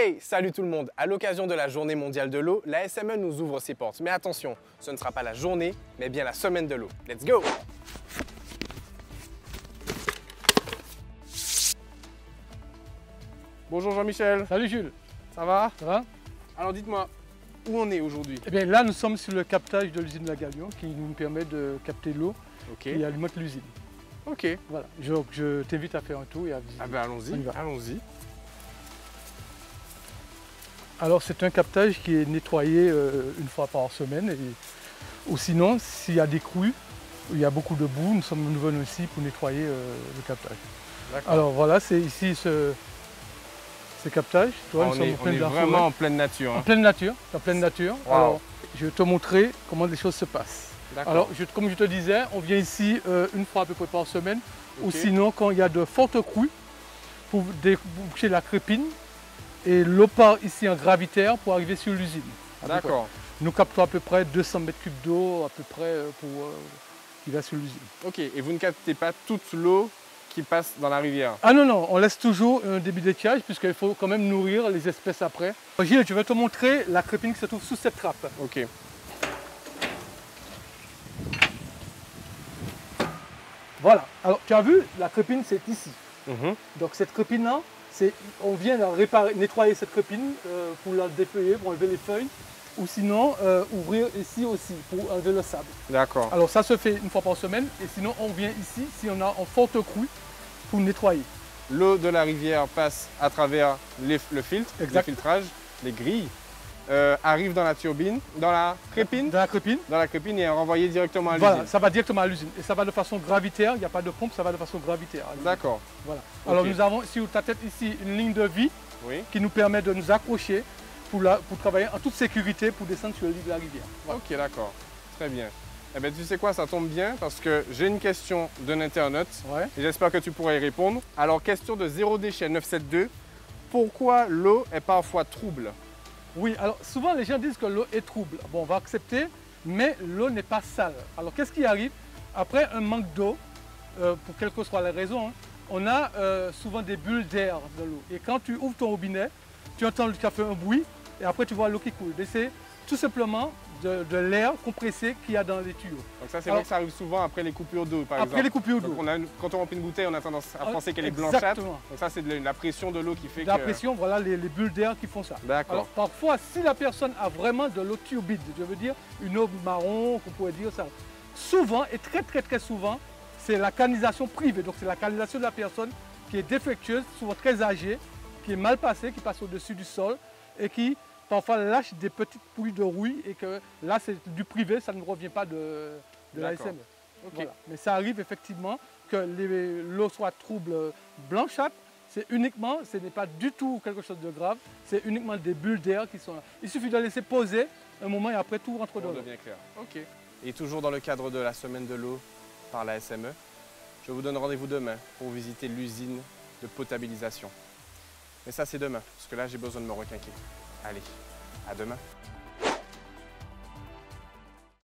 Hey, salut tout le monde! À l'occasion de la Journée mondiale de l'eau, la SME nous ouvre ses portes. Mais attention, ce ne sera pas la journée, mais bien la semaine de l'eau. Let's go! Bonjour Jean-Michel. Salut Jules, Ça va? ça va? Alors dites-moi, où on est aujourd'hui? Eh bien là nous sommes sur le captage de l'usine La Galion qui nous permet de capter l'eau Ok. qui alimente l'usine. Ok. Voilà, je t'invite à faire un tour et à visiter. Ah ben On allons-y, y va. allons-y. Alors c'est un captage qui est nettoyé une fois par semaine ou sinon s'il y a des crues, où il y a beaucoup de boue, nous venons ici pour nettoyer le captage. D'accord. Alors voilà, c'est ici ce captage. Tu vois, On nous sommes est, en pleine vraiment en pleine nature. en Hein. pleine nature, en pleine nature. Wow. Alors je vais te montrer comment les choses se passent. D'accord. Alors, comme je te disais, on vient ici une fois à peu près par semaine, ou Ok. sinon quand il y a de fortes crues pour déboucher la crépine, et l'eau part ici en gravitaire pour arriver sur l'usine. à peu près. D'accord. Nous captons à peu près 200 mètres cubes d'eau à peu près qui va sur l'usine. Ok, et vous ne captez pas toute l'eau qui passe dans la rivière? Ah non, non, on laisse toujours un débit d'étiage puisqu'il faut quand même nourrir les espèces après. Gilles, je vais te montrer la crépine qui se trouve sous cette trappe. Ok. Voilà, alors tu as vu, la crépine c'est ici. Mhm. Donc cette crépine-là, on vient nettoyer cette crépine pour la défeuiller, pour enlever les feuilles, ou sinon ouvrir ici aussi pour enlever le sable. D'accord. Alors ça se fait une fois par semaine, et sinon on vient ici si on a en forte crue pour nettoyer. L'eau de la rivière passe à travers le filtre, Exact. le filtrage, les grilles, arrive dans la turbine, dans la crépine, Dans la crépine, et est renvoyée directement à l'usine. voilà, ça va directement à l'usine. Et ça va de façon gravitaire, il n'y a pas de pompe, ça va de façon gravitaire. à l'usine. D'accord. Voilà. Ok. Alors nous avons sur ta tête ici une ligne de vie Oui. qui nous permet de nous accrocher pour travailler en toute sécurité pour descendre sur le lit de la rivière. Voilà. Ok, d'accord. Très bien. Eh bien, tu sais quoi, ça tombe bien parce que j'ai une question d'un internaute Ouais. et j'espère que tu pourras y répondre. Alors, question de Zéro Déchet 972. Pourquoi l'eau est parfois trouble? Oui, alors souvent les gens disent que l'eau est trouble. Bon, on va accepter, mais l'eau n'est pas sale. Alors qu'est-ce qui arrive? Après un manque d'eau, pour quelle que soit la raison, hein, on a souvent des bulles d'air dans l'eau. Et quand tu ouvres ton robinet, tu entends que tu as fait un bruit et après tu vois l'eau qui coule. Et c'est tout simplement de l'air compressé qu'il y a dans les tuyaux. Donc ça, c'est vrai que ça arrive souvent après les coupures d'eau, par exemple. Après les coupures Donc, d'eau. quand on remplit une bouteille, on a tendance à penser qu'elle est blanchâtre. Exactement. Donc ça, c'est de la pression de l'eau qui fait La que... pression, voilà les bulles d'air qui font ça. D'accord. Alors parfois, si la personne a vraiment de l'eau turbide, je veux dire une eau marron, qu'on pourrait dire ça, souvent et très souvent, c'est la canalisation privée. Donc c'est la canalisation de la personne qui est défectueuse, souvent très âgée, qui est mal passée, qui passe au-dessus du sol et qui parfois lâche des petites pouilles de rouille et que là c'est du privé, ça ne revient pas de la D'accord. SME. Ok. Voilà. Mais ça arrive effectivement que l'eau soit trouble blanchâtre. C'est uniquement, ce n'est pas du tout quelque chose de grave, c'est uniquement des bulles d'air qui sont là. Il suffit de laisser poser un moment et après tout rentre dans On l'eau. devient clair. Ok. Et toujours dans le cadre de la semaine de l'eau par la SME, je vous donne rendez-vous demain pour visiter l'usine de potabilisation. Mais ça, c'est demain, parce que là, j'ai besoin de me requinquer. Allez, à demain.